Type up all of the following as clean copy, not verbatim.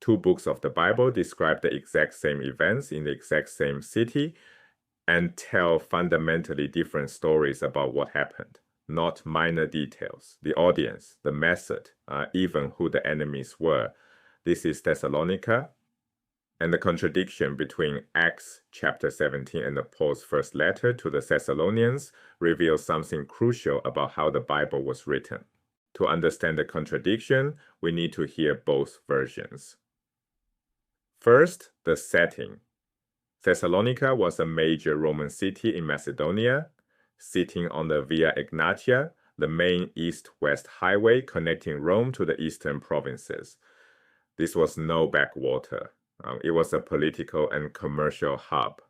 Two books of the Bible describe the exact same events in the exact same city and tell fundamentally different stories about what happened, not minor details. The audience, the method, even who the enemies were. This is Thessalonica. And the contradiction between Acts chapter 17 and Paul's first letter to the Thessalonians reveals something crucial about how the Bible was written. To understand the contradiction, we need to hear both versions. First, the setting. Thessalonica was a major Roman city in Macedonia, sitting on the Via Egnatia, the main east-west highway connecting Rome to the eastern provinces. This was no backwater. It was a political and commercial hub.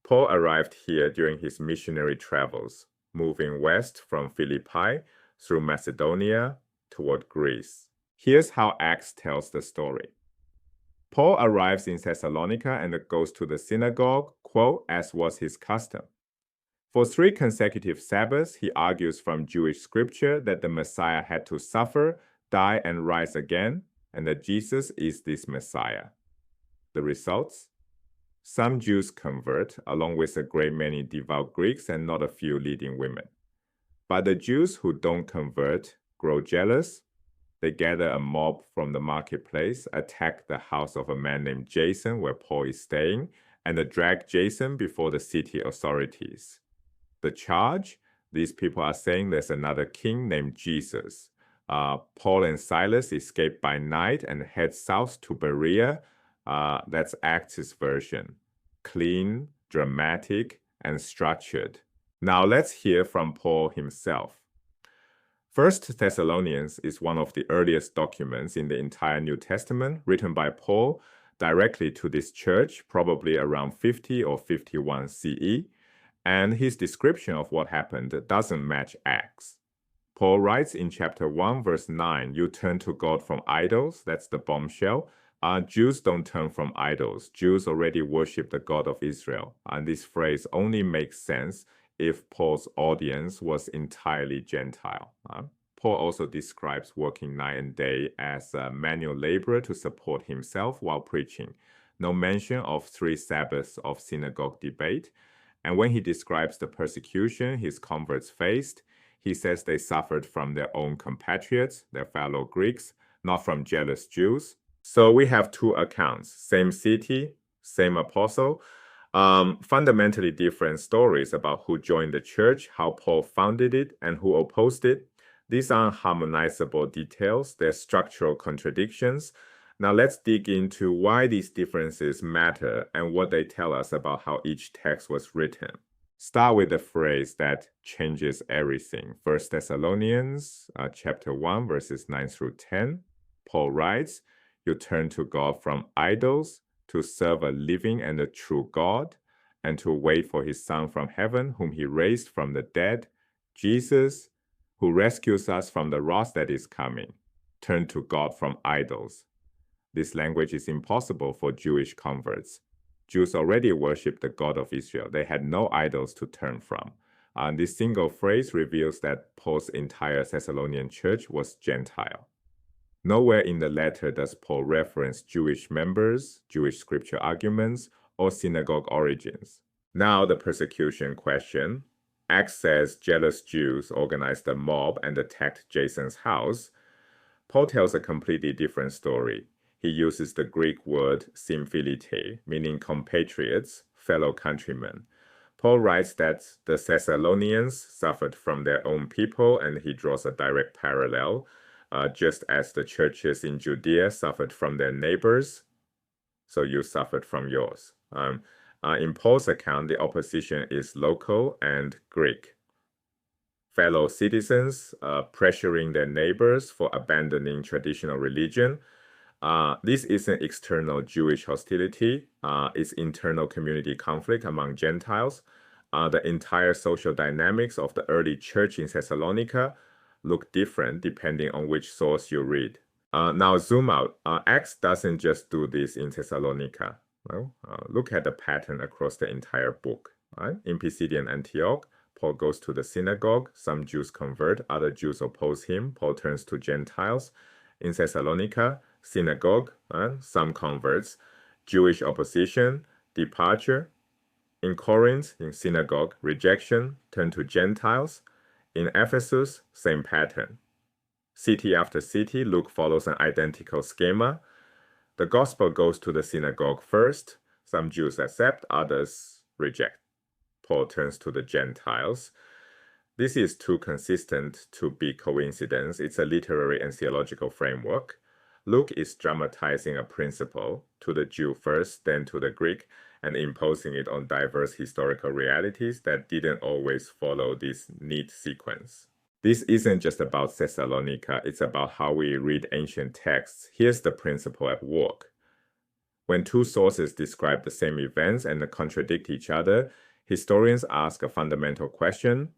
Paul arrived here during his missionary travels, moving west from Philippi through Macedonia toward Greece. Here's how Acts tells the story. Paul arrives in Thessalonica and goes to the synagogue, quote, as was his custom. For 3 consecutive Sabbaths, he argues from Jewish scripture that the Messiah had to suffer, die, and rise again, and that Jesus is this Messiah. The results? Some Jews convert, along with a great many devout Greeks and not a few leading women. But the Jews who don't convert grow jealous. They gather a mob from the marketplace, attack the house of a man named Jason where Paul is staying, and drag Jason before the city authorities. The charge? These people are saying there's another king named Jesus. Paul and Silas escape by night and head south to Berea. That's Acts' version. Clean, dramatic, and structured. Now let's hear from Paul himself. First Thessalonians is one of the earliest documents in the entire New Testament written by Paul directly to this church, probably around 50 or 51 CE, and his description of what happened doesn't match Acts. Paul writes in chapter 1, verse 9, you turn to God from idols, that's the bombshell. Jews don't turn from idols. Jews already worship the God of Israel. And this phrase only makes sense if Paul's audience was entirely Gentile. Paul also describes working night and day as a manual laborer to support himself while preaching. No mention of 3 Sabbaths of synagogue debate. And when he describes the persecution his converts faced, he says they suffered from their own compatriots, their fellow Greeks, not from jealous Jews. So we have 2 accounts, same city, same apostle, fundamentally different stories about who joined the church, how Paul founded it, and who opposed it. These aren't harmonizable details, they're structural contradictions. Now let's dig into why these differences matter and what they tell us about how each text was written. Start with the phrase that changes everything. 1 Thessalonians chapter 1, verses 9 through 10. Paul writes, you turn to God from idols to serve a living and a true God, and to wait for his Son from heaven, whom he raised from the dead, Jesus, who rescues us from the wrath that is coming. Turn to God from idols. This language is impossible for Jewish converts. Jews already worshiped the God of Israel. They had no idols to turn from. And this single phrase reveals that Paul's entire Thessalonian church was Gentile. Nowhere in the letter does Paul reference Jewish members, Jewish scripture arguments, or synagogue origins. Now the persecution question. Acts says jealous Jews organized a mob and attacked Jason's house. Paul tells a completely different story. He uses the Greek word symphilite, meaning compatriots, fellow countrymen. Paul writes that the Thessalonians suffered from their own people, and he draws a direct parallel. Just as the churches in Judea suffered from their neighbors, so you suffered from yours. In Paul's account, the opposition is local and Greek. Fellow citizens pressuring their neighbors for abandoning traditional religion. This isn't external Jewish hostility. It's internal community conflict among Gentiles. The entire social dynamics of the early church in Thessalonica look different depending on which source you read. Now zoom out. Acts doesn't just do this in Thessalonica. Well, look at the pattern across the entire book. Right? In Pisidian Antioch, Paul goes to the synagogue. Some Jews convert, other Jews oppose him. Paul turns to Gentiles. In Thessalonica, synagogue, some converts, Jewish opposition, departure. In Corinth, in synagogue, rejection, turn to Gentiles. In Ephesus, same pattern. City after city, Luke follows an identical schema. The gospel goes to the synagogue first. Some Jews accept, others reject. Paul turns to the Gentiles. This is too consistent to be coincidence. It's a literary and theological framework. Luke is dramatizing a principle to the Jew first, then to the Greek, and imposing it on diverse historical realities that didn't always follow this neat sequence. This isn't just about Thessalonica, it's about how we read ancient texts. Here's the principle at work. When two sources describe the same events and contradict each other, historians ask a fundamental question: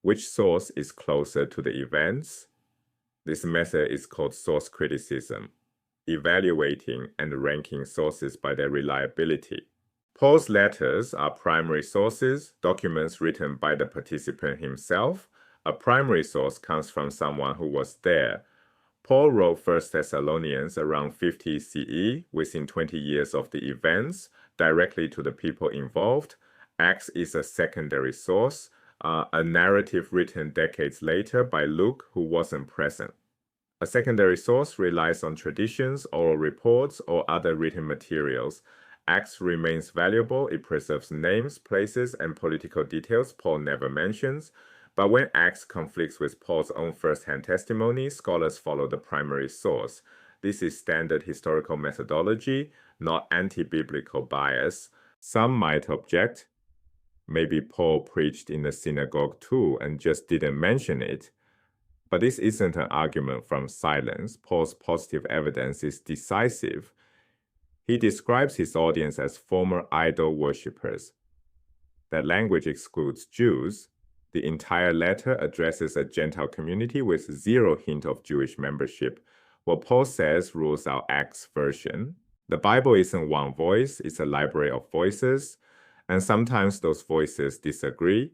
which source is closer to the events? This method is called source criticism, evaluating and ranking sources by their reliability. Paul's letters are primary sources, documents written by the participant himself. A primary source comes from someone who was there. Paul wrote 1 Thessalonians around 50 CE, within 20 years of the events, directly to the people involved. Acts is a secondary source, a narrative written decades later by Luke, who wasn't present. A secondary source relies on traditions, oral reports, or other written materials. Acts remains valuable. It preserves names, places, and political details Paul never mentions. But when Acts conflicts with Paul's own first-hand testimony, scholars follow the primary source. This is standard historical methodology, not anti-biblical bias. Some might object. Maybe Paul preached in the synagogue too and just didn't mention it. But this isn't an argument from silence. Paul's positive evidence is decisive. He describes his audience as former idol worshippers. That language excludes Jews. The entire letter addresses a Gentile community with zero hint of Jewish membership. What Paul says rules out Acts' version. The Bible isn't one voice, it's a library of voices, and sometimes those voices disagree.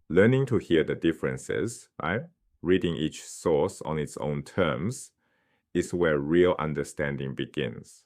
Learning to hear the differences, right? Reading each source on its own terms, is where real understanding begins.